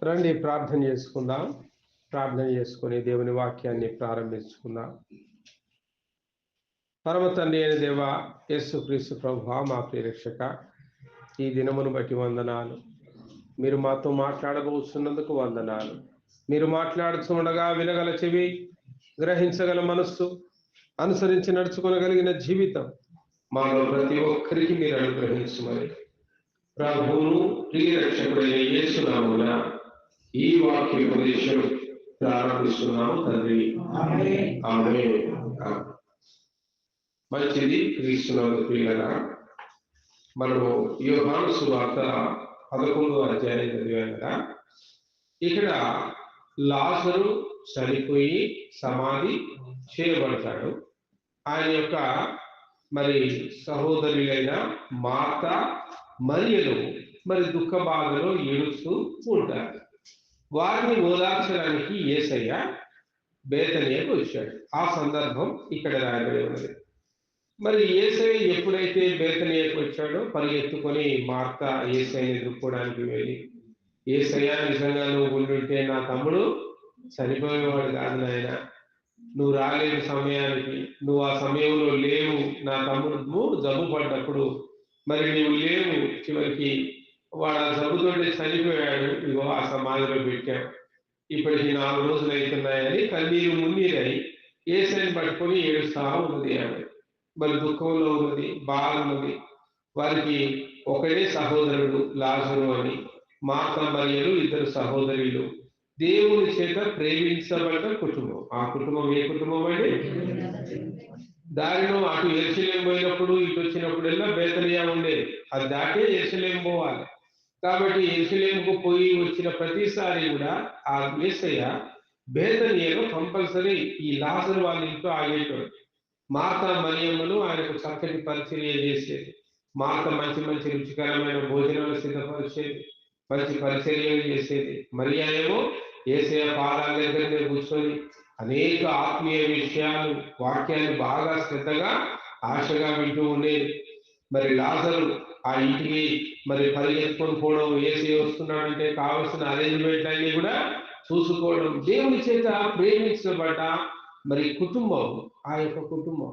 రండి ప్రార్థన చేసుకుందాం. ప్రార్థన చేసుకుని దేవుని వాక్యాన్ని ప్రారంభించుకుందాం. పరమ తండ్రి అయిన దేవ యేసుక్రీస్తు ప్రభువా, మా ప్రియరక్షక, ఈ దినమును బట్టి వందనాలు. మీరు మాతో మాట్లాడబోతున్నందుకు వందనాలు. మీరు మాట్లాడుతుండగా వినగల చెవి, గ్రహించగల మనస్సు, అనుసరించి నడుచుకోగలిగిన జీవితం మాలో ప్రతి ఒక్కరికి మీరు అనుగ్రహించమని ప్రభువును ప్రియరక్షకుడైన యేసు నామమున ఈ వాక్యోపదేశం ప్రారంభిస్తున్నాము తండ్రి. ఆమేన్. మంచిది. క్రీస్తునందు ప్రియులారా, మనము యోహాను సువార్త 11వ అధ్యాయం చదివాం కదా. ఇక్కడ లాజరు చనిపోయి సమాధి చేయబడతాడు. ఆయన యొక్క సహోదరులైన మార్త, మరియలు దుఃఖ బాధలో ఏడుస్తూ ఉంటారు. వారిని ఓదార్చడానికి యేసయ్య బేతనియకు వచ్చాడు. ఆ సందర్భం ఇక్కడ రాయబడి ఉన్నది. యేసయ్య ఎప్పుడైతే బేతనియకు వచ్చాడో పరిగెత్తుకొని మార్త యేసయ్యని ఎదుర్కోవడానికి వెళ్ళి, యేసయ్య, నిజంగా నువ్వు ఉండుంటే నా తమ్ముడు చనిపోయేవాడు కాదు నాయన. నువ్వు రాలేని సమయానికి, నువ్వు ఆ సమయంలో లేవు. నా తమ్ముడు జబ్బు పడ్డప్పుడు నువ్వు లేవు. చివరికి వాడు ఆ జబ్బుతోటి చనిపోయాడు. ఇగో ఆ సమాధిలో పెట్టాం. ఇప్పటికి 4 రోజులు అవుతున్నాయని కన్నీరు మున్నీరై యేసయ్యని పట్టుకొని ఏడుస్తా ఉన్నది. ఆమె దుఃఖంలో ఉన్నది, బాధ ఉన్నది. వారికి ఒకడే సహోదరుడు లాజరు అని. మార్త, మరియలు 2 సహోదరులు. దేవుని చేత ప్రేమించబడ్డ కుటుంబం. ఆ కుటుంబం ఏ కుటుంబం అండి? దారిలో అటు యెరూషలేము పోయినప్పుడు, ఇటు వచ్చినప్పుడల్లా బేతనియా ఉండేది. అది దాటే యెరూషలేము పోవాలి. కాబట్టి యెరూషలేముకు పోయి వచ్చిన ప్రతిసారి కూడా ఆ యేసయ్య బేతనియాలో కంపల్సరీ ఈ లాజరు వాళ్ళ ఇంట్లో ఆగేటోడు. మార్త, మరియమ్మలు ఆయనకు చక్కటి పరిచర్య చేసేది. మార్త మంచి మంచి రుచికరమైన భోజనాలు సిద్ధపరిచేది, మంచి పరిచర్యలు చేసేది. మరియా ఏమో యేసయ్య పాదాల దగ్గరనే కూర్చొని అనేక ఆత్మీయ విషయాలు, వాక్యాన్ని బాగా శ్రద్ధగా ఆశగా వింటూ ఉండేది. లాజరు ఆ ఇంటికి పరిగెత్తుకొని పోవడం, యేసయ్య వస్తున్నాడంటే కావలసిన అరేంజ్మెంట్ అన్ని కూడా చూసుకోవడం. దేవుని చేత ప్రేమించబడ్డ కుటుంబం ఆ యొక్క కుటుంబం.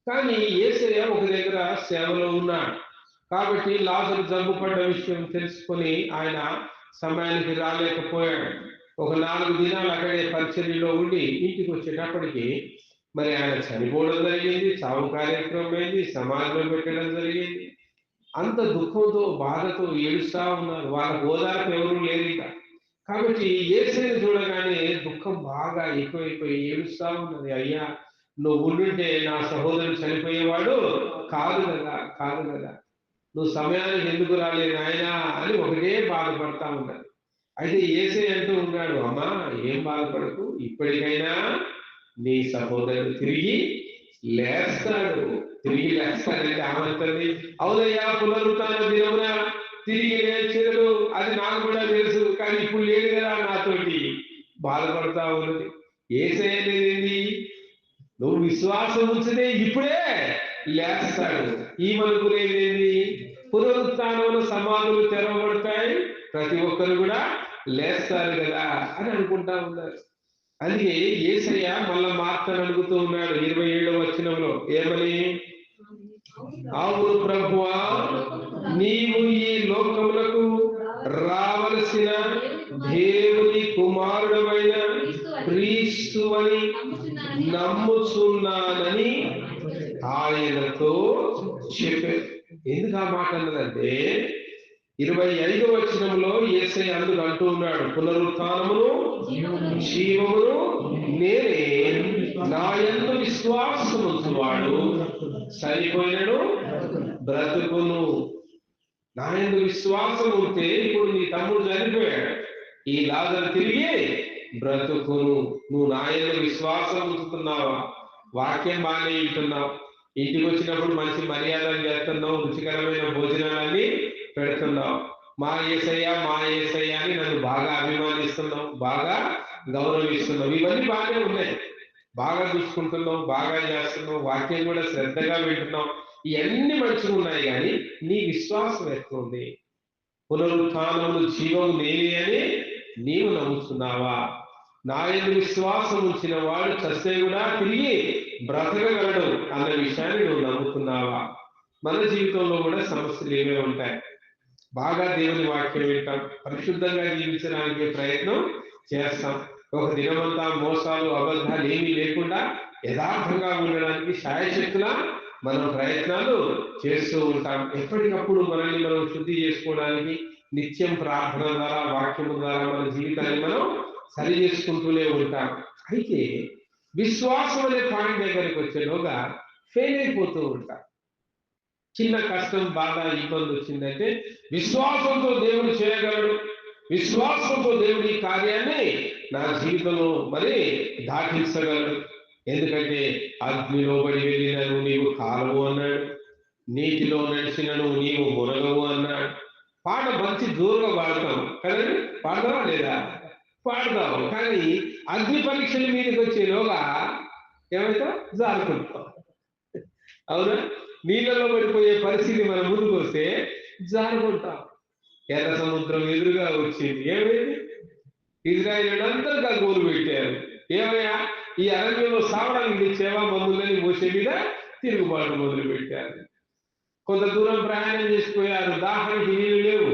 కానీ యేసయ్య ఒక దగ్గర సేవలో ఉన్నాడు. కాబట్టి లాజరు జబ్బు పడ్డ విషయం తెలుసుకొని ఆయన సమయానికి రాలేకపోయాడు. ఒక 4 దినాలు అక్కడే పరిచర్యలో ఉండి ఇంటికి వచ్చేటప్పటికి ఆయన చనిపోవడం జరిగింది. చావు కార్యక్రమం అయింది, సమాధిలో పెట్టడం జరిగింది. అంత దుఃఖంతో, బాధతో ఏడుస్తా ఉన్నారు. వాళ్ళ ఓదార్పు ఎవరు లేరు. కాబట్టి యేసయ్యని చూడగానే దుఃఖం బాగా ఎక్కువైపోయి ఏడుస్తా ఉన్నది. అయ్యా, నువ్వు ఉండుంటే నా సహోదరుడు చనిపోయేవాడు కాదు కదా. నువ్వు సమయానికి ఎందుకు రాలేదు నాయనా అని ఒకటే బాధపడతా ఉన్నది. అయితే యేసయ్య అంటూ ఉన్నాడు, అమ్మా ఏం బాధపడకు, ఇప్పటికైనా నీ సహోదరుడు తిరిగి లేస్తాడంటే ఆమంటుంది, అవునయ్యా, పునరుత్థాన దినమున తిరిగి లేచెదడు, అది నాకు కూడా తెలుసు. కానీ ఇప్పుడు లేడు కదా నాతోటి బాధపడతా ఉన్నది. యేసయ్య లేదేంది, నువ్వు విశ్వాసం ఉంచితే ఇప్పుడే లేస్తాడు. ఈ మనకు లేదేంది, పునరుత్థానంలో సమాధులు తెరవబడతాయి, ప్రతి ఒక్కరు కూడా లేస్తారు కదా అని అనుకుంటా ఉన్నారు. అందుకే యేసయ్య మళ్ళా మార్తను అడుగుతూ ఉన్నాడు 27వ వచనంలో ఏమని, అవును ప్రభువా, నీవు ఈ లోకములకు రావలసిన దేవుని కుమారుడమైన క్రీస్తు అని నమ్ముచున్నానని ఆయనతో చెప్పారు. ఎందుకు ఆ మాట అన్నదంటే 25వ వచనంలో యేసయ్య అందుకు అంటూ ఉన్నాడు, పునరుత్థానమును జీవమును నేనే, నా యందు విశ్వాసముంచువాడు చనిపోయినను బ్రతుకును. నా యందు విశ్వాసం ఉంటే ఇప్పుడు నీ తమ్ముడు చనిపోయాడు, ఈ లాజరు తిరిగి బ్రతుకును. నువ్వు నా యందు విశ్వాసం ఉంచుతున్నావా? వాక్యం బాగానే వింటున్నావు, ఇంటికి వచ్చినప్పుడు మంచి మర్యాదలు చేస్తున్నావు, రుచికరమైన భోజనాలన్నీ పెడుతున్నావు, మా యేసయ్య అని నన్ను బాగా అభిమానిస్తున్నావు, బాగా గౌరవిస్తున్నావు, ఇవన్నీ బాగానే ఉన్నాయి. బాగా చూసుకుంటున్నావు, బాగా చేస్తున్నావు, వాక్యం కూడా శ్రద్ధగా వింటున్నావు, ఇవన్నీ మంచిగా ఉన్నాయి. కానీ నీ విశ్వాసం ఎక్కువ ఉంది. పునరుత్థానములు జీవము నేనే అని నీవు నమ్ముతున్నావా? నా యందు విశ్వాసం ఉంచిన వాడు చస్తే కూడా తిరిగి బ్రతకగలడు అన్న విషయాన్ని నువ్వు నమ్ముతున్నావా? మన జీవితంలో కూడా సమస్యలు ఏవే ఉంటాయి. బాగా దేవుని వాక్యం వింటాం, పరిశుద్ధంగా జీవించడానికి ప్రయత్నం చేస్తాం. ఒక దినమంతా మోసాలు అబద్ధాలు ఏమీ లేకుండా యథార్థంగా ఉండడానికి శాయశక్తులా మనం ప్రయత్నాలు చేస్తూ ఉంటాం. ఎప్పటికప్పుడు మనల్ని మనం శుద్ధి చేసుకోవడానికి నిత్యం ప్రార్థన ద్వారా, వాక్యం ద్వారా మన జీవితాన్ని మనం సరి చేసుకుంటూనే ఉంటాం. అయితే విశ్వాసం అనే పాయింట్ దగ్గరికి వచ్చేలోగా ఫెయిల్ అయిపోతూ ఉంటాం. చిన్న కష్టం, బాధ, ఇబ్బంది వచ్చిందంటే విశ్వాసంతో దేవుడు చేయగలడు, విశ్వాసంతో దేవుడి కార్యాన్ని నా జీవితంలో మరి దాటించగలడు. ఎందుకంటే అగ్నిలో పడి వెళ్ళినను నీవు కాలవు అన్నాడు, నీటిలో నడిచినను నీవు మునగవు అన్నాడు. పాట మంచి జోరుగా పాడతాం కదండి, పాడదామా లేదా? పాడదాం. కానీ అగ్ని పరీక్షల మీదకి వచ్చేలోగా ఏమైతే జారుకుంటాం. అవునా? నీళ్ళలో పడిపోయే పరిస్థితి మన ముందుకు వస్తే జారుకుంటాం. ఎర్ర సముద్రం ఎదురుగా వచ్చింది, ఏమైంది? ఇజ్రాయేల్ అంతగా గోలు పెట్టారు. ఏమయ్యా, ఈ అరణ్యంలో సావడానికి తెచ్చేవా మమ్మల్ని? మోసే మీద తిరుగుబాటు మొదలు పెట్టారు. కొంత దూరం ప్రయాణం చేసిపోయారు, దాహానికి నీళ్లు లేవు,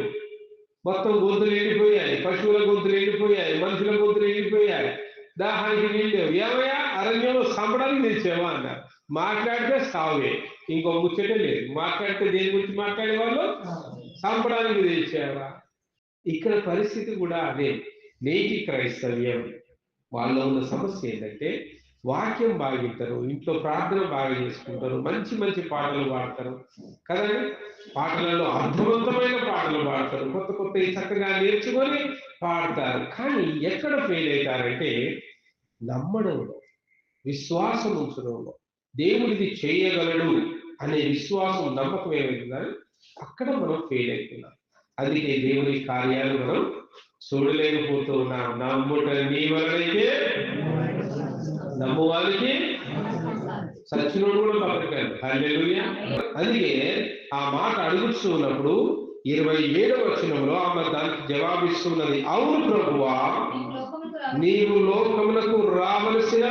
మొత్తం గొంతులు ఎండిపోయాయి, పశువుల గొంతులు ఎండిపోయాయి, మనుషుల గొంతులు ఎండిపోయాయి, దాహానికి నీళ్ళు లేవు. ఏమయ్యా, అరణ్యంలో సంపడానికి తెచ్చేవా అన్నారు. మాట్లాడితే సావే, ఇంకో ముచ్చటే లేదు. మాట్లాడితే దేని గురించి మాట్లాడే వాళ్ళు? సంపడానికి తెచ్చావా? ఇక్కడ పరిస్థితి కూడా అదే. నేటి క్రైస్తవ్యం వాళ్ళలో ఉన్న సమస్య ఏంటంటే వాక్యం బాగా వింటారు, ఇంట్లో ప్రార్థన బాగా చేసుకుంటారు, మంచి మంచి పాటలు పాడతారు కదండి, పాటలలో అర్థవంతమైన పాటలు పాడతారు, కొత్త కొత్త చక్కగా నేర్చుకొని పాడతారు. కానీ ఎక్కడ ఫెయిల్ అవుతారంటే నమ్మడంలో, విశ్వాసం ఉంచడంలో. దేవుడిది చేయగలడు అనే విశ్వాసం, నమ్మకం ఏమైతుందని అక్కడ మనం ఫెయిల్ అవుతున్నాం. అందుకే దేవుని కార్యాలు మనం చూడలేకపోతూ ఉన్నాం. నమ్ముట నీ వలనైతే నమ్మువానికి సచ్చినోడు కూడా పక్కకాదు. హల్లెలూయా. అందుకే ఆ మాట అడుగుతున్నప్పుడు 27వ వచనంలో ఆమె దానికి జవాబిస్తున్నది, అవును ప్రభువా, నీవు లోకమునకు రావలసిన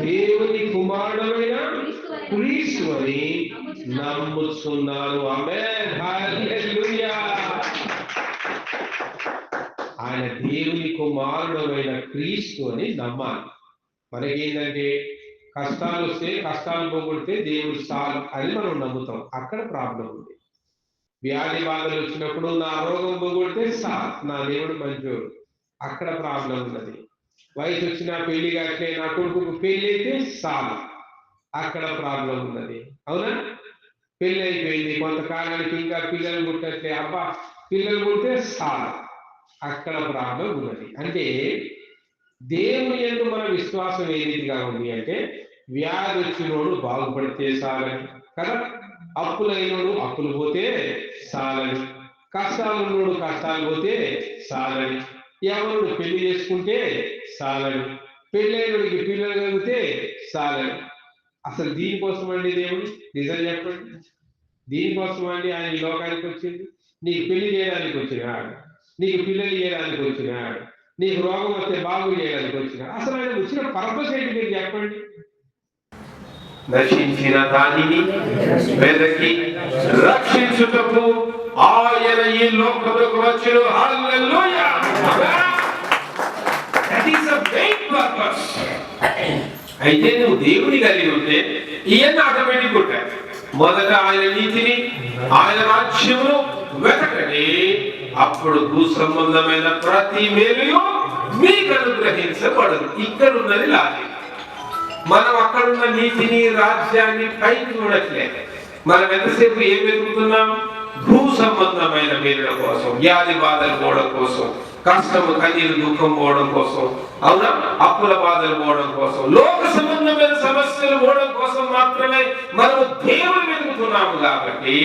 దేవుని కుమారుడైన క్రీస్తు అని నమ్ముచున్నాను. ఆమేన్. హల్లెలూయా. ఆయన దేవుని కుమారుడైన క్రీస్తు అని నమ్మాలి. మనకేంటంటే కష్టాలు వస్తే, కష్టాలు పోగొడితే దేవుడు చాలు అని మనం నమ్ముతాం. అక్కడ ప్రాబ్లం ఉంది. వ్యాధి బాధలు వచ్చినప్పుడు నా రోగం పోగొడితే చాలు, నా దేవుడు మంచోడు, అక్కడ ప్రాబ్లం ఉన్నది. వయసు వచ్చినా పెళ్లి కాట్లే, నా కొడుకు పెళ్లి అయితే చాలు, అక్కడ ప్రాబ్లం ఉన్నది. అవునా? పెళ్లి అయిపోయింది, కొంతకాలానికి ఇంకా పిల్లలు పుట్టట్లే, అబ్బా పిల్లలు పుడితే చాలు, అక్కడ ప్రాబ్లం ఉన్నది. అంటే దేవుని యందు మన విశ్వాసం ఏ రీతిగా ఉంది అంటే వ్యాధి వచ్చినోడు బాగుపడితే చాలని కదా, అప్పులైనోడు అప్పులు పోతే చాలని, కష్టాలున్నోడు కష్టాలు పోతే చాలని, ఎవరు పెళ్లి చేసుకుంటే చాలని, పెళ్ళైనడికి పిల్లలు కలిగితే చాలని. అసలు దీనికోసం అండి దేవుడు, నిజం చెప్పండి, దీనికోసం అండి ఆయన ఈ లోకానికి వచ్చింది? నీకు పెళ్లి చేయడానికి వచ్చినాడు, నీకు పిల్లలు చేయడానికి వచ్చినాడు, నీకు రోగం వస్తే బాగు చేయడానికి వచ్చినాడు. అసలు ఆయన వచ్చిన పర్పస్ ఏంటి మీరు చెప్పండి? నశించిన దానిని వెదకి రక్షించుటకు ఆయన ఈ లోకములకు వచ్చెను. హల్లెలూయా. That is the main purpose. అయితే నువ్వు దేవుని కలిగి ఉంటే ఇవన్నీ ఆటోమేటిక్ ఉంటాయి. మొదట ఆయన నీతిని, ఆయన రాజ్యమును వెతకండి, అప్పుడు భూ సంబంధమైన ప్రతి మేలు మీకు అనుగ్రహించబడదు. ఇక్కడ ఉన్నది లాజిక్. మనం అక్కడున్న నీతిని, రాజ్యాన్ని పైకి చూడట్లేదు. మనం ఎంతసేపు ఏం వెతుకుతున్నాం? భూ సంబంధమైన మేలుల కోసం, వ్యాధి బాధలు పోవడం కోసం, కష్టము కన్నీరు దుఃఖం పోవడం కోసం, అవునా, అప్పుల బాధలు పోవడం కోసం, లోక సంబంధమైన సమస్యలు పోవడం కోసం మాత్రమే మనము దేవుని వెతుకుతున్నాము. కాబట్టి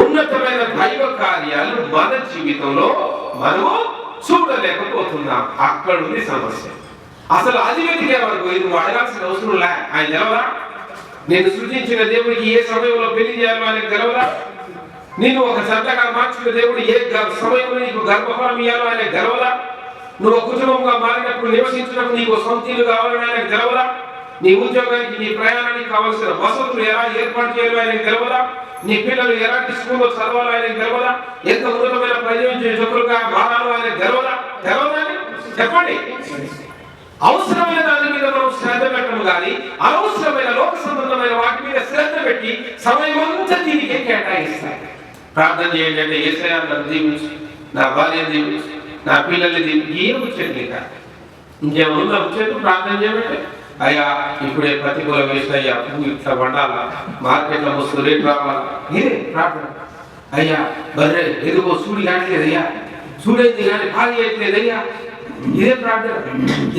ఉన్నతమైన దైవ కార్యాలు మన జీవితంలో మనము చూడలేకపోతున్నాం. అక్కడుంది సమస్య. అసలు అది వెతికే వరకు ఇది అడగాల్సిన అవసరం లే. ఆయన తెలవరా? నేను సృజించిన దేవుడికి ఏ సమయంలో పెళ్లి చేయాలో ఆయనకు తెలవరా? నేను ఒక సంతగా మార్చిన దేవుడు ఏ సమయంలో నీకు గర్భఫలం ఇయ్యాలో ఆయనకు తెలవరా? నువ్వు కుటుంబంగా మారినప్పుడు నివసించినప్పుడు నీకు సొంత ఇల్లు కావాలని ఆయనకు తెలవదా? నీ ఉద్యోగానికి నీ ప్రయాణానికి కావాల్సిన వసతులు ఎలా ఏర్పాటు చేయాలో ఆయనకు తెలవదా? నీ పిల్లలు ఎలాంటి స్కూల్లో చదవాలో ఆయనకు తెలవదా? ఎంత ఉన్నతమైన ప్రయోజకులుగా మారాలో ఆయనకు తెలవదా? తెలవదని చెప్పండి. అవసరమైన దాని మీద మనం శ్రద్ధ పెట్టము కానీ అనవసరమైన లోక సంబంధమైన వాటి మీద శ్రద్ధ పెట్టి సమయం అంతా దీనికి కేటాయిస్తాయి. ప్రార్థన చేయండి అంటే యేసయ్యా నన్ను దీవించు, నా భార్యను దీవించు, నా పిల్లల్ని దీవించు. ఏం వచ్చేది లేక ఇంకేమన్నా వచ్చేది ప్రార్థన చేయబట్టే. అయ్యా ఇప్పుడే ప్రతికూల వేసిన అయ్యా పువ్వు ఇట్లా వండాల, మార్కెట్లో వస్తు రేటు రావాలి, ఇదే ప్రార్థన. అయ్యా బర్రె ఎదుగో సూడి కావట్లేదయ్యా, సూడైంది కానీ ఖాళీ అయిట్లేదయ్యా, ఇదే ప్రార్థన.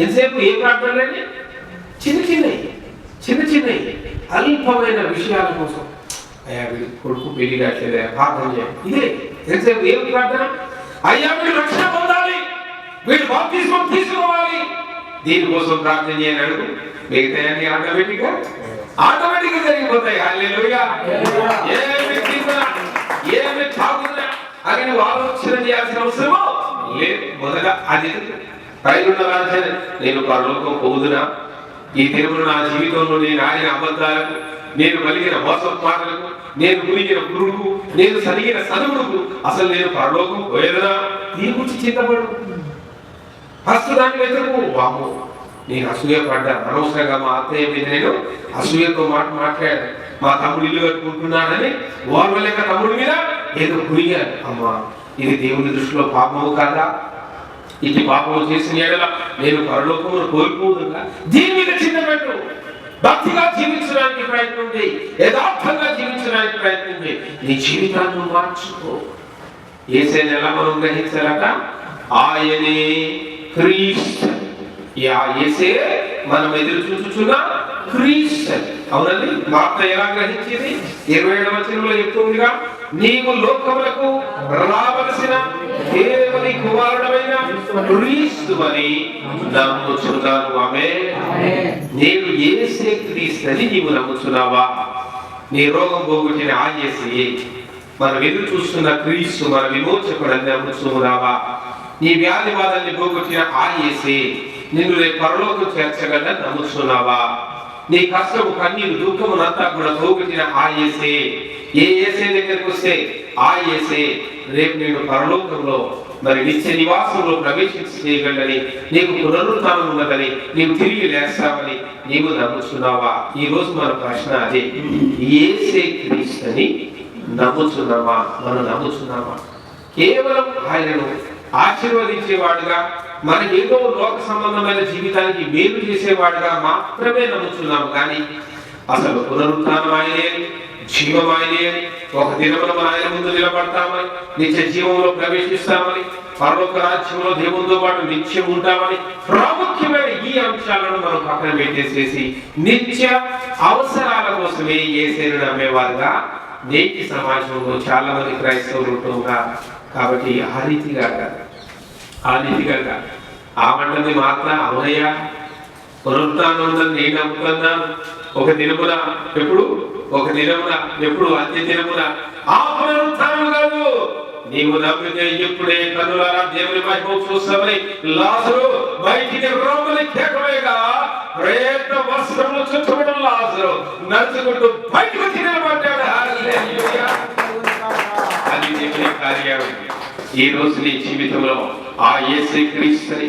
ఎంతసేపు ఏ ప్రార్థన లేని చిన్న చిన్నవి అల్పమైన విషయాల కోసం. అయ్యా వీడి కొడుకు పెళ్లి కావట్లేదయ్యా, ప్రార్థన చేయాలి. ఇదే ఎంతసేపు ఏం ప్రార్థన? అయ్యా వీడు రక్షణ పొందాలి, వీడు బాప్తిస్మం తీసుకోవాలి, దీనికోసం ప్రార్థన చేయని అడుగు. మిగతాయన్నీ ఆటోమేటిక్ గా జరిగిపోతాయి. హల్లెలూయా. ఏమి తిన్నా ఏమి తాగుతున్నా అని నువ్వు ఆలోచన చేయాల్సిన అవసరమో లేదు. మొదట అది పైన రాజాన్ని నేను పరలోకం పోదునా, ఈ దేవుడు నా జీవితంలో నేను ఆడిన అబద్ధాలకు, నేను కలిగిన మోసపాటలకు, నేను గురిగిన పురుగుకు, నేను సరిగిన చదువులకు అసలు నేను పరలోకం పోయేదనా? దీని గురించి చింతపడు. ఫస్ట్ దాన్ని వెతుకు. వాము నేను అసూయ పడ్డా, అనవసరంగా మా అత్తయ్య మీద నేను అసూయతో మాట్లాడాను, మా తమ్ముడు ఇల్లు కట్టుకుంటున్నాడని ఓర్వలేక తమ్ముడి మీద ఏదో గురిగాను. అమ్మా ఇది దేవుని దృష్టిలో పాపము కాదా? ఇది పాపము చేసిన ఎడల నేను పరలోకమును కోల్పోదుగా? దీని మీద చిన్న పెట్టు. భక్తిగా జీవించడానికి ప్రయత్నం చేయి, యథార్థంగా జీవించడానికి ప్రయత్నం చేయి. నీ జీవితాన్ని మార్చుకో. యేసయ్యను ఎలా మనం గ్రహించాలట? ఆయనే క్రీస్తు. యేసే మనం ఎదురు చూచుచున్న క్రీస్తు. అవునండి. మార్త ఎలా గ్రహించింది? 27వ వచనంలో చెప్తుందిగా, నీవు లోకములకు రావలసిన దేవుని కుమారుడైన క్రీస్తువని నమ్ముచున్నాను. ఆమేన్. నేను యేసే క్రీస్తు అని నీవు నమ్ముచున్నావా? నీ రోగం పోగొట్టిన ఆ యేసే, మనం ఎదురు చూస్తున్న క్రీస్తు, మన విమోచకుడు అని నమ్ముచున్నావా? నీ వ్యాధి బాధల్ని పోగొట్టిన ఆ యేసే నిన్ను రేపు పరలోకం చేర్చగలని నమ్ముచున్నావా? నీ కష్టము కన్నీరు దుఃఖమునంతా కూడా పోగొట్టిన ఆ యేసే, ఏ యేసే దగ్గరికి వస్తే ఆ యేసే రేపు నేను పరలోకంలో మరి నిత్య నివాసంలో ప్రవేశించగలని, నీకు పునరుత్థానం ఉన్నదని, నీవు తిరిగి లేస్తావని నీవు నమ్ముచున్నావా? ఈ రోజు మన ప్రశ్న అదే. యేసే క్రీస్తుని నమ్ముచున్నావా? మనం నమ్ముచున్నావా? కేవలం ఆయనను ఆశీర్వదించేవాడుగా, మనకి ఏదో లోక సంబంధమైన జీవితానికి మేలు చేసేవాడుగా మాత్రమే నమ్ముతున్నాము. కానీ అసలు పునరుత్థానం ఆయనే, జీవం ఆయనే, ఒక దినమున మన ఆయన ముందు నిలబడతామని, నిత్య జీవంలో ప్రవేశిస్తామని, పరలోక రాజ్యంలో దేవునితో పాటు నిత్యం ఉంటామని ప్రాముఖ్యమైన ఈ అంశాలను మనం పక్కన పెట్టేసేసి నిత్య అవసరాల కోసమే యేసుని నమ్మేవారుగా నేటి సమాజంలో చాలా మంది క్రైస్తవులు ఉంటున్నారు. కాబట్టి ఆ రీతిగా ఆ మంటని మాత్ర అవునయ్యా పునరుత్థానం ఉందని నేను నమ్ముతున్నాను. ఒక దినమున ఎప్పుడు అంత్య దినమున ఆ పునరుత్థానం కాదు, నీవు నమ్మితే ఇప్పుడే కన్నులారా దేవుని మహిమ చూస్తామని లాజరు బయటికి రోమని కేకవేగా ప్రేత వస్త్రములు చుట్టుబడిన లాజరు నడుచుకుంటూ బయటకు తిరగబడ్డాడు. హల్లెలూయా. అది దేవుని కార్యం. ఈ రోజు నీ జీవితంలో ఆ యేసు క్రీస్తుని,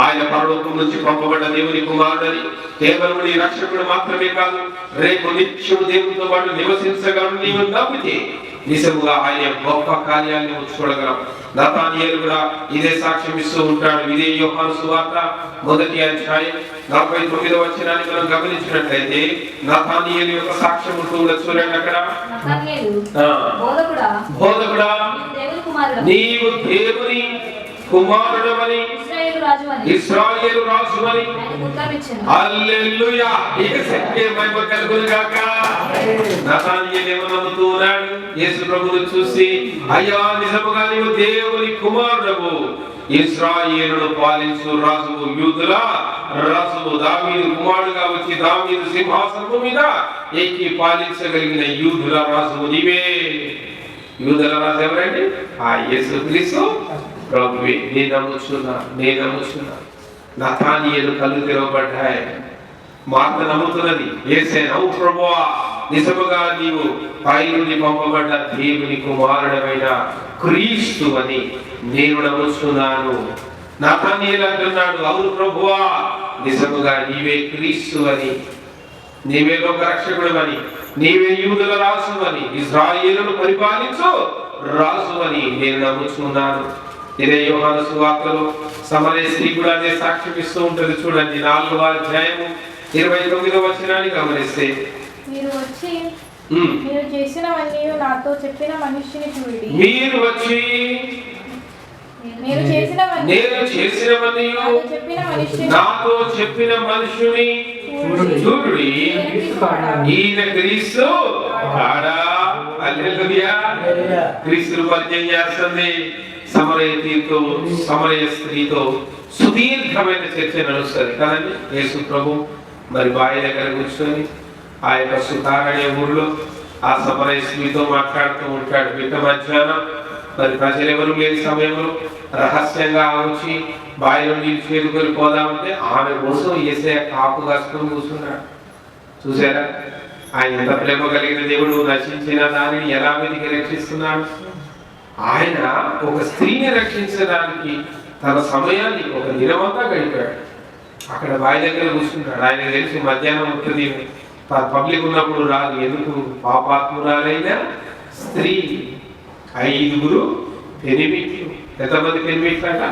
ఆయన పరలోకం నుంచి పంపబడ్డ దేవుని కుమారుడని, కేవలం నీ రక్షకుడు మాత్రమే కాదు, రేపు నిత్యం దేవునితో పాటు నివసించగలను నీవు నమ్మితే నిజముగా ఆయన గొప్ప కార్యాన్ని చూడగలం. నతానియేలు కూడా ఇదే సాక్ష్యం ఇస్తూ ఉంటాడు. ఇదే యోహాను సువార్త 1వ అధ్యాయం 49వ వచనాన్ని మనం గమనించినట్లయితే నతానియేలు యొక్క సాక్ష్యం ఉంటూ చూడండి. అక్కడ బోధకుడా నీవు దేవుని కుమారుడవని ఇశ్రాయేలు రాజువని. హల్లెలూయా. ఇక శక్తి మహిమ కలుగును గాక. నతానియేలు ఏమో నమ్ముతూ ఉన్నాడు. యేసు ప్రభువును చూసి, అయ్యా నిజముగా నీవు దేవుని కుమారుడవు, ఇశ్రాయేలును పాలించు రాజువు, యూదుల రాజువు, దావీదు కుమారుడుగా వచ్చి దావీదు సింహాసనము మీద ఎక్కి పాలించగలిగిన యూదుల రాజువు నీవే. యూదుల రాజు ఎవరండి? ఆ యేసు క్రీస్తు ప్రభువే నేను నమ్ముచున్నా. నతానీయేలు కళ్ళు తెరవబడ్డాయి. మార్త నమ్ముతున్నది. యేసయ్య నమ్ము ప్రభువా, నిజముగా నీవు పై నుండి పంపబడ్డ దేవుని కుమారుడమైన క్రీస్తు అని నేను నమ్ముచున్నాను. నతానీయేలు అంటున్నాడు, అవును ప్రభువా, నిజముగా నీవే క్రీస్తు అని, నీవే లోక రక్షకుడు అని, నీవే యూదుల రాజు అని, ఇశ్రాయేలును పరిపాలించు రాజు అని నేను నమ్ముచున్నాను. ఇదే యోహాను సువార్తలో సమరయ స్త్రీ కూడా అదే సాక్ష్యం ఇస్తూ ఉంటుంది. చూడండి 4వ అధ్యాయము 29వ వచనాన్ని గమనిస్తే, మీరు వచ్చి నేను చేసినవన్నీ నాతో చెప్పిన మనుష్యుని చూడండి. మీరు వచ్చి నేను చేసినవన్నీ నాతో చెప్పిన మనుష్యుని చూడుడి, ఈయన క్రీస్తు కాడా? హల్లెలూయా. క్రీస్తు పరిచయం చేస్తుంది. సమరయ స్త్రీతో సుదీర్ఘమైన చర్చ నడుస్తుంది కదండి. యేసు ప్రభు మరి బావి దగ్గర కూర్చొని ఆ యొక్క సుతార్ అనే ఊర్లో ఆ సమరయ స్త్రీతో మాట్లాడుతూ ఉంటాడు. మిట్ట మధ్యాహ్నం మరి ప్రజలు ఎవరు లేని సమయంలో రహస్యంగా వచ్చి బావిలో నీళ్ళు చేరుకొని పోదామంటే ఆమె కోసం యేసయ్య కాపు కాసుకొని కూర్చున్నాడు. చూసారా ఆయన ఎంత ప్రేమ కలిగిన దేవుడు నశించిన దానిని ఎలా వెతికి రక్షిస్తున్నాడు. ఆయన ఒక స్త్రీని రక్షించడానికి తన సమయాన్ని ఒక దినమంతా గడిపాడు. అక్కడ బావి దగ్గర కూర్చున్నాడు. ఆయన తెలిసి మధ్యాహ్నం ఉంటుంది, పబ్లిక్ ఉన్నప్పుడు రాదు. ఎందుకు? పాపాత్మురాలైన స్త్రీ 5 పెనిమిట్లు. ఎంతమంది పెనిమిట్లు అంట?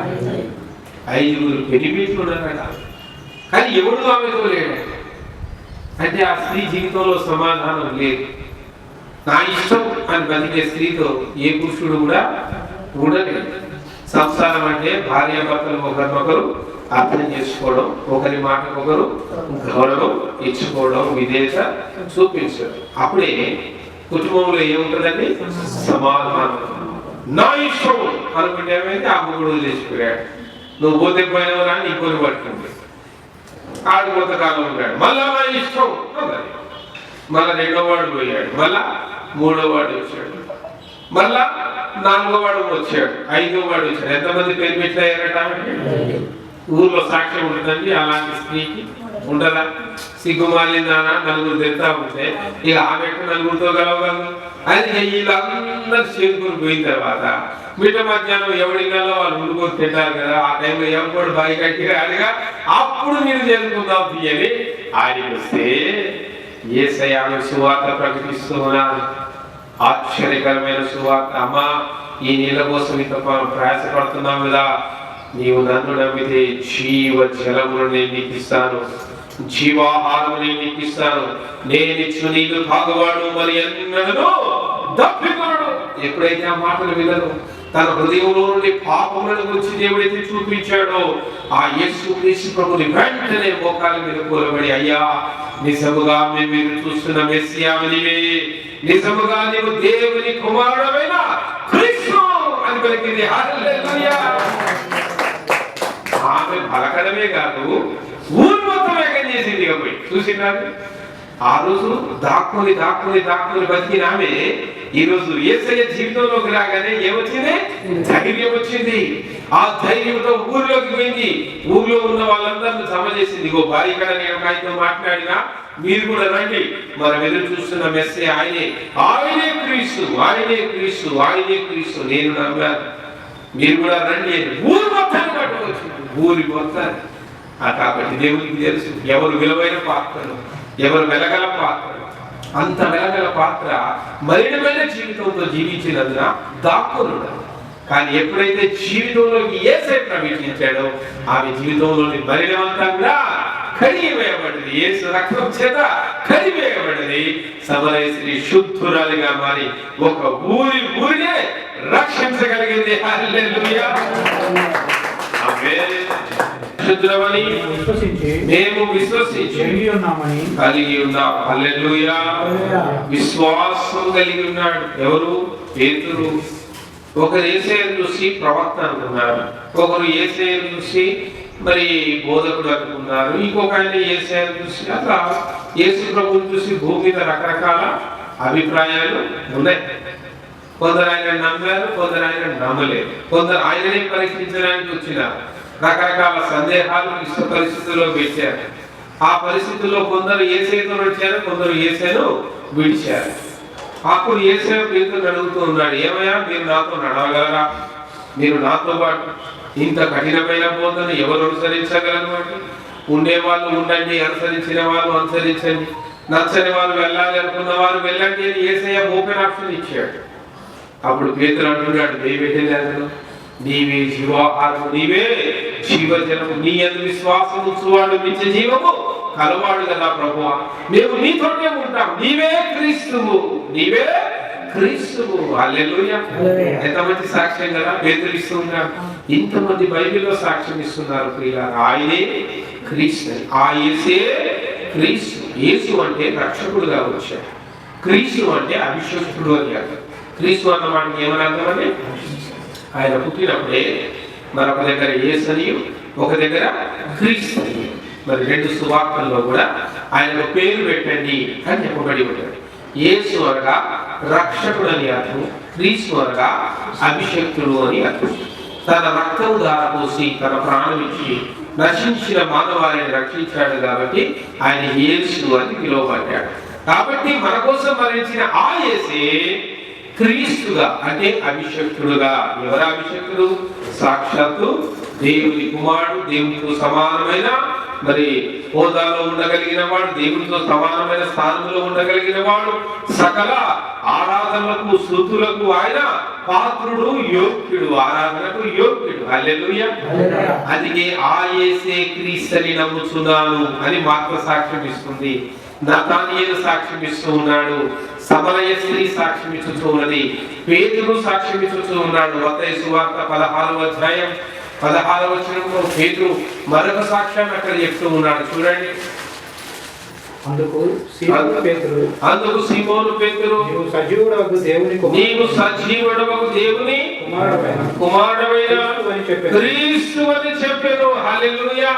5 పెనిమిట్లు ఉన్నారట. కానీ ఎవడు ఆమెతో లేడు. అంటే ఆ స్త్రీ జీవితంలో సమాధానం లేదు. నా ఇష్టం అని బతికే స్త్రీతో ఏ పురుషుడు కూడా ఉండలేదు. సంసారం అంటే భార్యాభర్తలు ఒకరినొకరు అర్థం చేసుకోవడం, ఒకరి మాటకు ఒకరు గౌరవం ఇచ్చుకోవడం, విధేయత చూపించడం. అప్పుడే కుటుంబంలో ఏముంటుందండి? సమాధానం. నా ఇష్టం అనుకుంటే ఏమైతే ఆ ముగ్గురు వదిలేసిపోయాడు. నువ్వు పోతే పోయినవరా నీ కొని పట్టుకుంటే ఆడు కొంతకాలం ఉంటాడు. మళ్ళా నా ఇష్టం అన్నది. మళ్ళా 2వ వాడు పోయాడు. మళ్ళా 3వ వాడు వచ్చాడు. మళ్ళా 4వ వాడు వచ్చాడు. 5వ వాడు వచ్చాడు. ఎంతమంది పేరు పెట్టారట? ఊర్లో సాక్ష్యం ఉంటుందండి. అలాంటి స్త్రీకి ఉండదా? సిగ్గుమాలిందానా 4 తిరుగుతా ఉంటే ఇక ఆమె 4తో కలవగలదు. అది వీళ్ళందరూ చేరుకుని పోయిన తర్వాత మిట్ట మధ్యాహ్నం ఎవరికల్లో వాళ్ళు ఉండుకొని తింటారు కదా. ఆ టైంలో ఎవరు బాయి కట్టి అడిగా అప్పుడు మీరు చేరుకుందాం తీయని ఆయనకి వస్తే యేసయ్య సువార్త ప్రకటిస్తున్నాను. ఆశ్చర్యకరమైన సువార్త. అమ్మా, ఈ నీళ్ళ కోసం ఇంత ప్రయాసపడుతున్నాం కదా, నీవు నన్ను నమ్మితే జీవ జలమును నేను నీకు ఇస్తాను, జీవాహారము నేను నీకు ఇస్తాను. నేనిచ్చు నీకు తాగువాడు మరి ఎన్నడూ దప్పికొనడు. ఎప్పుడైతే ఆ మాటలు వినను, తన హృదయంలో నుండి పాపములను గురించి దేవుడైతే చూపించాడో ఆ యేసు ప్రభుని వెంటనే మోకాళ్ళ మీద కూలబడి, అయ్యా నిజముగా మేము చూస్తున్న మెస్సియావు నీవే, నిజముగా నీవు దేవుని కుమారుడైన క్రీస్తు అని పలికింది. హల్లెలూయా. ఆమె పలకడమే కాదు, ఊరు మొత్తం ఏకం చేసింది. పోయి చూసినారు. ఆ రోజు దాక్కుని బతికిన ఆమె ఈ రోజు యేసయ్య జీవితంలోకి రాగానే ఏమొచ్చింది? ధైర్యం వచ్చింది. ఆ ధైర్యంతో ఊర్లోకి పోయింది. ఊర్లో ఉన్న వాళ్ళందరినీ జమ చేసింది. ఇగో భార్య ఇక్కడ నేను ఆయనతో మాట్లాడినా మీరు కూడా రండి, మనం ఎదురు చూస్తున్న మెస్సయ్య ఆయనే క్రీస్తు, నేను నమ్మాను, మీరు కూడా రండి. ఊరు మొత్తాన్ని పట్టుకొచ్చింది. ఊరి మొత్తాన్ని. కాబట్టి దేవునికి తెలుసు ఎవరు విలువైన పాత్రలు, ఎవరు వెలగల పాత్ర. అంత వెలగల పాత్ర మలినమైన జీవితంతో జీవించినందున దాక్కున్నాడు. కానీ ఎప్పుడైతే జీవితంలోకి యేసే ప్రవేశించాడో ఆమె జీవితంలోని మలినమంతా కూడా కడిగివేయబడింది. యేసు రక్తం చేత కడిగివేయబడింది. సమరయ స్త్రీ శుద్ధురాలిగా మారి ఒక ఊరినే రక్షించగలిగింది. హల్లెలూయా. ఆమేన్. శుద్ధులమని మేము విశ్వసించి కలిగి ఉన్నాం. హల్లెలూయా. విశ్వాసం కలిగి ఉన్నాడు. ఎవరు? పేతురు. ఒకరు యేసయ్యను చూసి ప్రవక్త అనుకున్నారు, ఒకరు యేసయ్యను చూసి మరి బోధకుడు అనుకున్నారు, ఇంకొక ఆయన యేసయ్యను చూసి, అట్లా యేసు ప్రభువుని చూసి భూమి మీద రకరకాల అభిప్రాయాలు ఉన్నాయి. కొందరు ఆయన నమ్మారు, కొందరు ఆయన నమ్మలేదు. కొందరు ఆయననే పరీక్షించడానికి వచ్చినారు. రకరకాల సందేహాలు ఇష్ట పరిస్థితుల్లో పెట్టారు. ఆ పరిస్థితుల్లో కొందరు యేసేతో నడిచారు, కొందరు యేసేను విడిచారు. అప్పుడు యేసే పేతురుని అడుగుతూ ఉన్నాడు, ఏమయ్యా మీరు నాతో నడవగలరా? మీరు నాతో పాటు ఇంత కఠినమైన బోధను ఎవరు అనుసరించగలరు? అంటే ఉండేవాళ్ళు ఉండండి, అనుసరించిన వాళ్ళు అనుసరించండి, నచ్చని వాళ్ళు వెళ్ళాలి అనుకున్న వారు వెళ్ళండి అని యేసయ్య ఓపెన్ ఆప్షన్ ఇచ్చాడు. అప్పుడు పేతురు అంటున్నాడు, దైవజనులు నీవే జీవాహారము, నీవే జీవజలము, నీ యందు విశ్వాసం ఉంచువాడు నిత్య జీవము కలవాడు కదా ప్రభువా, మేము నీతోనే ఉంటాం, నీవే క్రీస్తువు, నీవే క్రీస్తువు. హల్లెలూయా. ఎంత మంచి సాక్ష్యం కదా పేతురు ఇస్తూ ఉన్నాడు. ఇంతమంది బైబిల్లో సాక్ష్యం ఇస్తున్నారు ప్రియులారా, ఆయనే క్రీస్తు, ఆ యేసే క్రీస్తు. యేసు అంటే రక్షకుడుగా వచ్చాడు, క్రీస్తు అంటే అభిషేకుడు అని అర్థం. క్రీస్తు అన్న మాటకి ఏమని అర్థం అంటే ఆయన పుట్టినప్పుడే మరొక దగ్గర యేసు అని, ఒక దగ్గర క్రీస్తు అని. మరి రెండు సువార్తల్లో కూడా ఆయన పేరు పెట్టండి అని చెప్పబడి ఉంటాడు. యేసు అనగా రక్షకుడు అని అర్థం, క్రీస్తు అనగా అభిషేకుడు అని అర్థం. తన రక్తము దారపోసి తన ప్రాణం ఇచ్చి నశించిన మానవాళిని రక్షించాడు కాబట్టి ఆయన యేసు అని పిలువబడ్డాడు. కాబట్టి మన కోసం మరణించిన ఆ యేసే క్రీస్తుగా అంటే అభిషేకుడుగా. ఎవరు అభిషేకుడు? సాక్షాత్తు దేవుని కుమారుడు, దేవునితో సమానమైన మరి హోదాలో ఉండగలిగిన వాడు, దేవునితో సమానమైన స్థానంలో ఉండగలిగిన వాడు, సకల ఆరాధనలకు స్తుతులకు ఆయన పాత్రుడు, యోగ్యుడు, ఆరాధనకు యోగ్యుడు. హల్లెలూయా. అందుకే ఆ యేసే క్రీస్తు అని నమ్ముచున్నాను అని మార్కు సాక్ష్యం ఇస్తుంది, నతానియేలు సాక్ష్యం ఇస్తూ ఉన్నాడు, సమరయ స్త్రీ సాక్ష్యం ఇస్తూ ఉన్నది, పేతురు సాక్ష్యం ఇస్తూ ఉన్నాడు. మత్తయి సువార్త 16వ అధ్యాయం 16వ వచనంలో పేతురు మరొక సాక్ష్యాన్ని అక్కడ చెప్తూ ఉన్నాడు. చూడండి. అందుకు సీమోను పేతురు నీవు సజీవుడవగు దేవుని కుమారుడవైన క్రీస్తు అని చెప్పెను. హల్లెలూయా.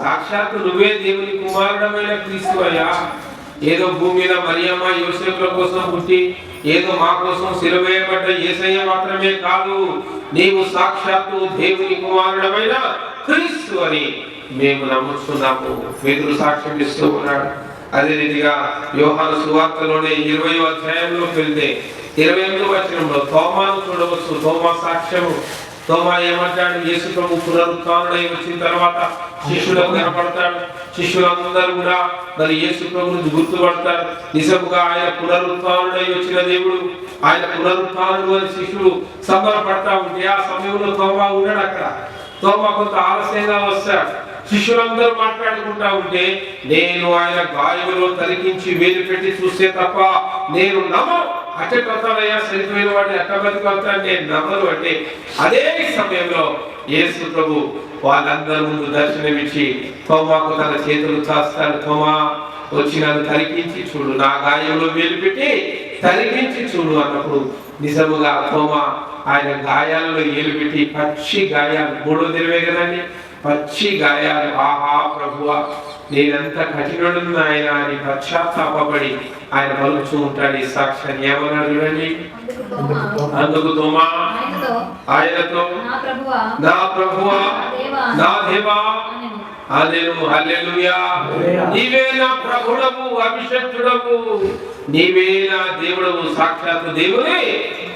సాక్షాత్తు నువ్వే దేవుని కుమారుడమైన క్రీస్తు అయ్యా. ఏదో భూమి మీద మరియమ్మ యోసేపుల కోసం పుట్టి ఏదో మా కోసం సిలువేయబడ్డ యేసయ్య మాత్రమే కాదు, నీవు సాక్షాత్తు దేవుని కుమారుడమైన క్రీస్తు అని మేము నమ్ముతున్నాము. పేతురు సాక్ష్యం ఇస్తూ ఉన్నాడు. అదే రీతిగా యోహాను సువార్తలోనే 20వ అధ్యాయంలోకి వెళ్తే 28వ వచనంలో తోమాను చూడవచ్చు. తోమా సాక్ష్యము. తోమా ఏమంటాడు? యేసు ప్రభు పునరుత్థానుడై వచ్చిన తర్వాత శిష్యులకు కనపడతాడు. శిష్యులందరూ కూడా మరి యేసు ప్రభువుని గుర్తుపడతారు. నిజముగా ఆయన పునరుత్థానుడై వచ్చిన దేవుడు, ఆయన పునరుత్థానుడు అని శిష్యులు సంబరపడతా ఉంటే ఆ సమయంలో తోమా ఉన్నాడు అక్కడ. తోమా కొంత ఆలస్యంగా వస్తాడు. శిష్యులందరూ మాట్లాడుకుంటా ఉంటే నేను ఆయన గాయములో తరికించి వేలు పెట్టి చూస్తే తప్ప నేను నమ్మను. అట్టే కొత్తయ్యా సరిపోయిన వాడిని అట్టబడికి వస్తాను నేను నమ్మను అంటే అదే సమయంలో యేసు ప్రభు వాళ్ళందరి ముందు దర్శనమిచ్చి తోమాకు తన చేతులు చాస్తాడు. తోమా వచ్చి నన్ను తరికించి చూడు, నా గాయంలో వేలు పెట్టి తరికించి చూడు అన్నప్పుడు నిజముగా తోమా ఆయన గాయాలలో ఏలు పెట్టి పచ్చి గాయాలు, 3వ దినమే కదండి, పచ్చి గాయాలు, ఆహా ప్రభువా నేనంత కఠినుడున్న ఆయన అని పశ్చాత్తాపడి ఆయన పలుకుతూ ఉంటాడు. ఈ సాక్ష్యాన్ని ఏమన్నాడు చూడండి. అందుకు తోమా ఆయనతో నా ప్రభువా నా దేవా అనేను. హల్లెలూయా. నీవే నా ప్రభుడవు, అభిషక్తుడవు, నీవే నా దేవుడవు, సాక్షాత్తు దేవుని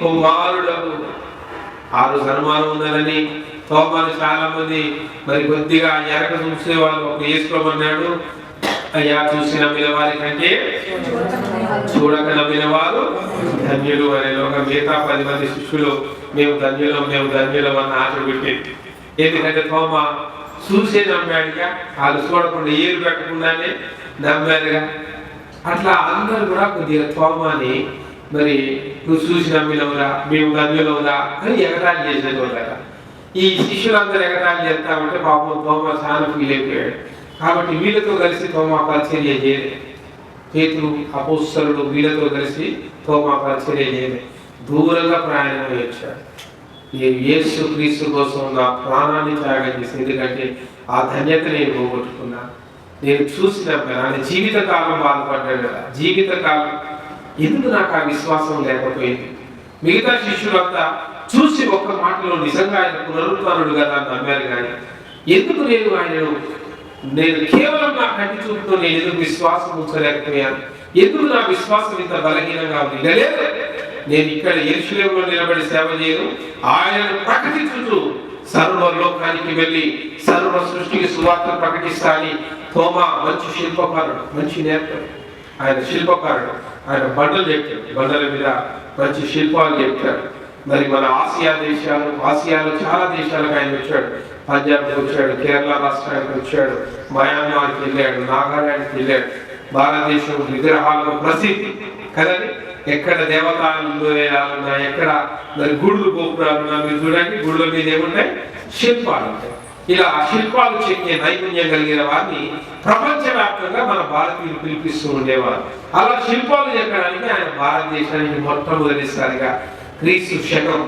కుమారుడవు. ఆ రోజు అనుమానం ఉందని తోమాను చాలా మంది మరి కొద్దిగా ఎరక చూసే వాళ్ళు ఒక వేసుకోమన్నాడు. అయ్యా చూసి నమ్మిన వారి కంటే చూడక నమ్మిన వారు ధన్యులు అనేలోగా మిగతా 10 మంది శిష్యులు మేము ధన్యులం అన్న ఆశ పెట్టేది. ఎందుకంటే తోమా చూసే నమ్మాడుగా, వాళ్ళు చూడకుండా ఏరు పెట్టకుండానే నమ్మారుగా. అట్లా అందరూ కూడా కొద్దిగా తోమాని మరి నువ్వు చూసి నమ్మినవురా, మేము ధన్యులవురా అని ఎగతాళి చేసేటోళ్ళ. ఈ శిష్యులందరూ ఎగతాళి చేస్తా ఉంటే పాపం తోమా చాలా ఫీల్ అయిపోయాడు. కాబట్టి వీళ్ళతో కలిసి తోమా పరిచర్య చేయలేదు. పేతురు అపోస్తలుడు వీళ్ళతో కలిసి తోమా పరిచర్య చేయలేదు. దూరంగా ప్రయాణం వచ్చాడు. యేసు క్రీస్తు కోసం నా ప్రాణాన్ని త్యాగం చేసి, ఎందుకంటే ఆ ధన్యత నేను పోగొట్టుకున్నా. నేను చూసినాం కదా, ఆయన జీవితకాలం బాధపడ్డాడు కదా, జీవితకాలం ఎందుకు నాకు ఆ విశ్వాసం లేకపోయింది? మిగతా శిష్యులంతా చూసి ఒక్క మాటలో నిజంగా ఆయన పునరుత్థానుడు కదా అని నమ్మారు. కానీ ఎందుకు నేను కేవలం నా కంటి చూపుతో నేను ఎందుకు విశ్వాసం ఉంచలేకపోయాను, ఎందుకు నా విశ్వాసం ఇంత బలహీనంగా ఉంది? లేదు, నేను ఇక్కడ యెరూషలేములో నిలబడి సేవ చేయను, ఆయనను ప్రకటించుతూ సర్వలోకానికి వెళ్ళి సర్వ సృష్టికి సువార్త ప్రకటిస్తాని. తోమా మంచి శిల్పకారుడు, మంచి నేర్పడు, ఆయన శిల్పకారుడు. ఆయన బండలు చెప్తాడు, బండల మీద మంచి శిల్పాలు చెప్తాడు. మరి మన ఆసియాలో చాలా దేశాలకు ఆయన వచ్చాడు. పంజాబ్కి వచ్చాడు, కేరళ రాష్ట్రానికి వచ్చాడు, మయన్మార్కి వెళ్ళాడు, నాగాలాండ్కి వెళ్ళాడు. భారతదేశం విగ్రహాలకు ప్రసిద్ధి కదండి. ఎక్కడ దేవతాలున్నా, ఎక్కడ మరి గుళ్ళు గోపురాలున్నా మీరు చూడండి, గుళ్ళ మీద ఏముంటాయి? శిల్పాలు ఉంటాయి. ఇలా శిల్పాలు చెక్కే నైపుణ్యం కలిగిన వారిని ప్రపంచవ్యాప్తంగా మన భారతీయులు పిలిపిస్తూ ఉండేవారు. అలా శిల్పాలు చెక్కడానికి ఆయన భారతదేశానికి మొట్టమొదటిసారిగా క్రీస్తు శకం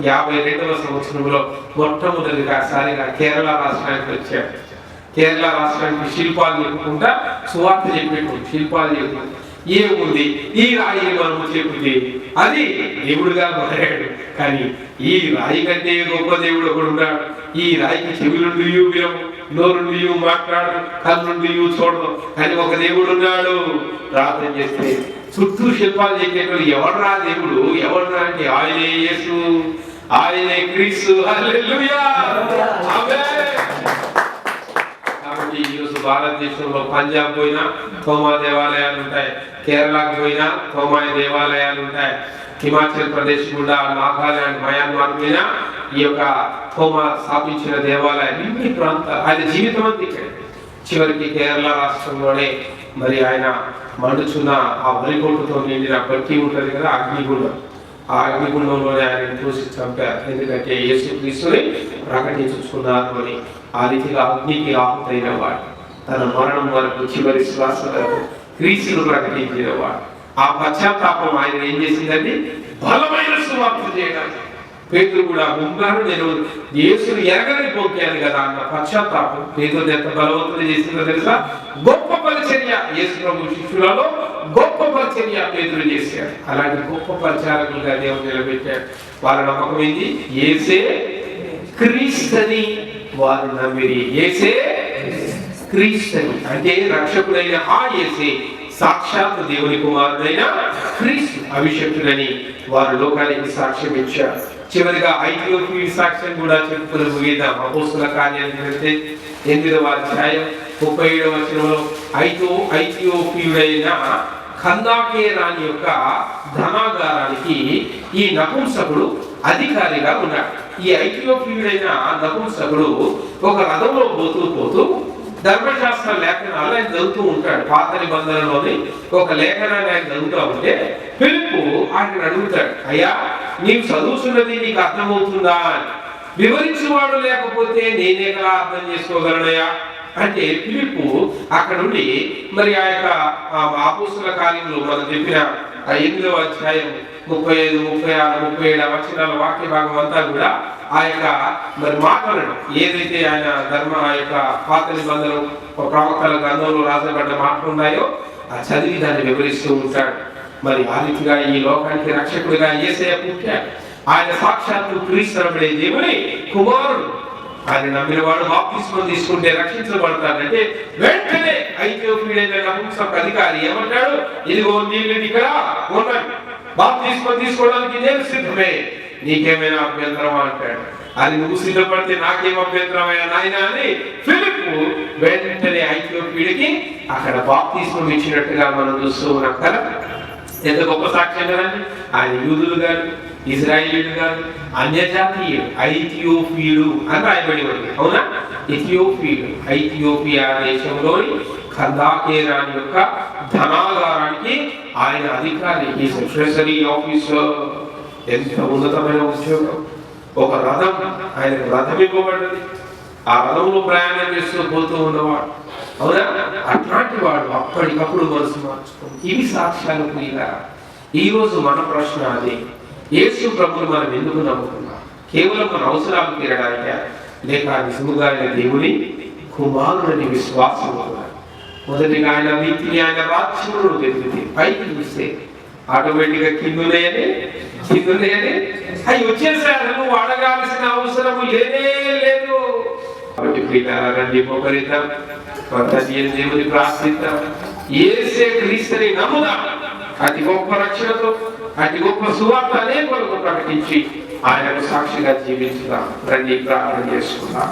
52వ సంవత్సరంలో మొట్టమొదటిసారిగా కేరళ రాష్ట్రానికి వచ్చాడు. కేరళ రాష్ట్రానికి శిల్పాలు చెప్పుకుంటా సువార్త చెప్పేటప్పుడు శిల్పాలు చెప్పు ఏముంది, ఈ రాయిని మనము చెప్తే అది దేవుడుగా మారాడు. కానీ ఈ రాయి కంటే గొప్ప దేవుడు ఒకడు ఉన్నాడు. ఈ రాయికి చెవులుండి వినము, నోరుండి మాట్లాడు, కళ్ళుండి చూడదు, కానీ ఒక దేవుడు ఉన్నాడు. ప్రార్థన చేస్తే చుట్టూ శిల్పాలు చెప్పేటప్పుడు ఎవడరా దేవుడు, ఎవడరా అంటే ఆయనే యేసు, ఆయనే క్రీస్తు. హల్లెలూయా, ఆమేన్. కాబట్టి ఈరోజు భారతదేశంలో పంజాబ్ పోయినా తోమా దేవాలయాలు ఉంటాయి, కేరళకు పోయినా తోమా దేవాలయాలు ఉంటాయి, హిమాచల్ ప్రదేశ్ కూడా, నాగాలాండ్, మయన్మార్ పోయినా ఈ యొక్క తోమా స్థాపించిన దేవాలయాలు. ఇన్ని ప్రాంతాలు ఆయన జీవితం అంతా ఇక్కడ. చివరికి కేరళ రాష్ట్రంలోనే మరి ఆయన మండుచున్న ఆ వరికొట్టుతో నిండిన బట్టి ఉంటుంది కదా, అగ్నిగుండం. ఆ అగ్నిగుండంలోనే ఆయన చూసి చంపారు. ఎందుకంటే యేసుక్రీస్తుని ప్రకటించుకున్నారు అని. ఆ రీతిగా అగ్నికి ఆహుతైన వాడు, తన మరణం వరకు చివరి శ్వాస వరకు క్రీస్తును ప్రకటించిన వాడు. ఆ పశ్చాత్తాపం ఆయన ఏం చేసిందంటే బలమైన సువార్త చేయడానికి. పేతురు కూడా ముంగారు నేను యేసుని ఎరగని పోకాను కదా అన్న పశ్చాత్తాపం పేతురు ఎంత బలవంతులు చేసిందో తెలుసా? గొప్ప పరిచర్య, యేసు ప్రభు శిష్యులలో గొప్ప పరిచర్య పేతురు చేశాడు. అలాంటి గొప్ప పరిచారకులుగా దేవుడు నిలబెట్టాడు. వాళ్ళ నమ్మకం ఏంది? యేసే క్రీస్తుని వారు నమ్మిరి. యేసే క్రీస్తుని అంటే రక్షకుడైన ఆ యేసే సాక్షాత్ దేవుని కుమారుడైన క్రీస్తు అభిషక్తుడని వారు లోకానికి సాక్ష్యం ఇచ్చారు. చివరిగా ఐథియోపియా సాక్ష్యం కూడా చెప్పుకుని ముగిద్దాం. అపోస్తుల కార్యాలు 8వ అధ్యాయం 37వ వచనంలో ఐథియోపియుడైన ఖందాకే రాణి యొక్క ధనాగారానికి ఈ నపుంసకుడు అధికారిగా ఉన్నాడు. ఈ ఐథియోపియుడైన నపుంసకుడు ఒక రథంలో పోతూ ధర్మశాస్త్ర లేఖనాలు ఆయన చదువుతూ ఉంటాడు. పాత నిబంధనలోని ఒక లేఖనాన్ని ఆయన చదువుతూ ఉంటే ఫిలిప్పు ఆయన అడుగుతాడు, అయ్యా నీవు చదువుతున్నది నీకు అర్థమవుతుందా అని. వివరించేవాడు లేకపోతే నేనే కదా అర్థం చేసుకోగలనయా అంటే ఫిలిప్పు అక్కడ నుండి మరి ఆ యొక్క అపోస్తుల కార్యంలో మనం చెప్పిన 8వ అధ్యాయం 35, 36, 37 వచనాల వాక్య భాగం అంతా కూడా ఆ యొక్క మరి మాటలను ఏదైతే ఆయన ఆ యొక్క పాత నిబంధనలు ప్రవక్తల గ్రంథంలో రాసబడ్డ మాటలు ఉన్నాయో ఆ చదివి దాన్ని వివరిస్తూ ఉంటాడు. మరి ఆ రీతిగా ఈ లోకానికి రక్షకుడిగా యేసయ్య పుట్టాడు. ఆయన సాక్షాత్తు క్రీస్తు అనబడే దేవుని కుమారుడు. ఆయన నమ్మిన వాడు బాప్తిస్మం తీసుకుంటే రక్షించబడతాడంటే వెంటనే ఐథియోపియుడైన నపుంసక అధికారి ఏమంటాడు? ఇదిగో నీళ్ళు ఇక్కడ ఉన్నాయి, బాప్తిస్మం తీసుకోవడానికి నేను సిద్ధమే, నీకేమైనా అభ్యంతరమా అంటాడు. అది నువ్వు సిద్ధపడితే నాకేం అభ్యంతరమయ్యా నాయన అని ఫిలిప్పు వెంటనే ఐథియోపియుడికి అక్కడ బాప్తిస్మం ఇచ్చినట్టుగా మనం చూస్తూ ఉన్నాం కదా. ఎంత గొప్ప సాక్ష్యం కదండి. ఆయన యూదులు గారు, ఇజ్రాయేలీయులు గారు, అన్యజాతీయుడు, ఐథియోపియుడు అని రాయబడి ఉంది. అవునా? ఐథియోపియా దేశంలోని ఖందాకే రాణి యొక్క ధనాగారానికి ఆయన అధికారి. Treasury officer. ఎంత ఉన్నతమైన ఉద్యోగం. ఒక రథం, ఆయనకు రథం ఇవ్వబడింది. ఆ రథంలో ప్రయాణం చేస్తూ పోతూ ఉన్నవాడు. అవునా? అట్లాంటి వాడు అప్పటికప్పుడు మనసు మార్చుకోండి. ఇవి సాక్ష్యాలు ప్రియులారా. ఈ రోజు మన ప్రశ్న అదే, యేసు ప్రభువుని మనం ఎందుకు నమ్ముకున్నాం? కేవలం మన అవసరాలు తీరడానికా, లేక నిజముగా ఆయన దేవుని కుమారుడని విశ్వాసం ఉన్నారు? మొదటిగా ఆయన నీతిని, ఆయన రాజ్యమును వెతికితే పైకి చూస్తే ఆటోమేటిక్ గా కిందున్నాయని ఇదులేని అవి వచ్చేసారు, నువ్వు అడగాల్సిన అవసరం లేనే లేదు. కాబట్టి ప్రియులారా, మోకరిద్దాం, దేవుని ప్రార్థిద్దాం, యేసే క్రీస్తుని నమ్ముదాం. అతి గొప్ప రక్షణతో, అతి గొప్ప సువార్త అనేకులకు ప్రకటించి ఆయనకు సాక్షిగా జీవించుదాం. రండి ప్రార్థన చేసుకుందాం.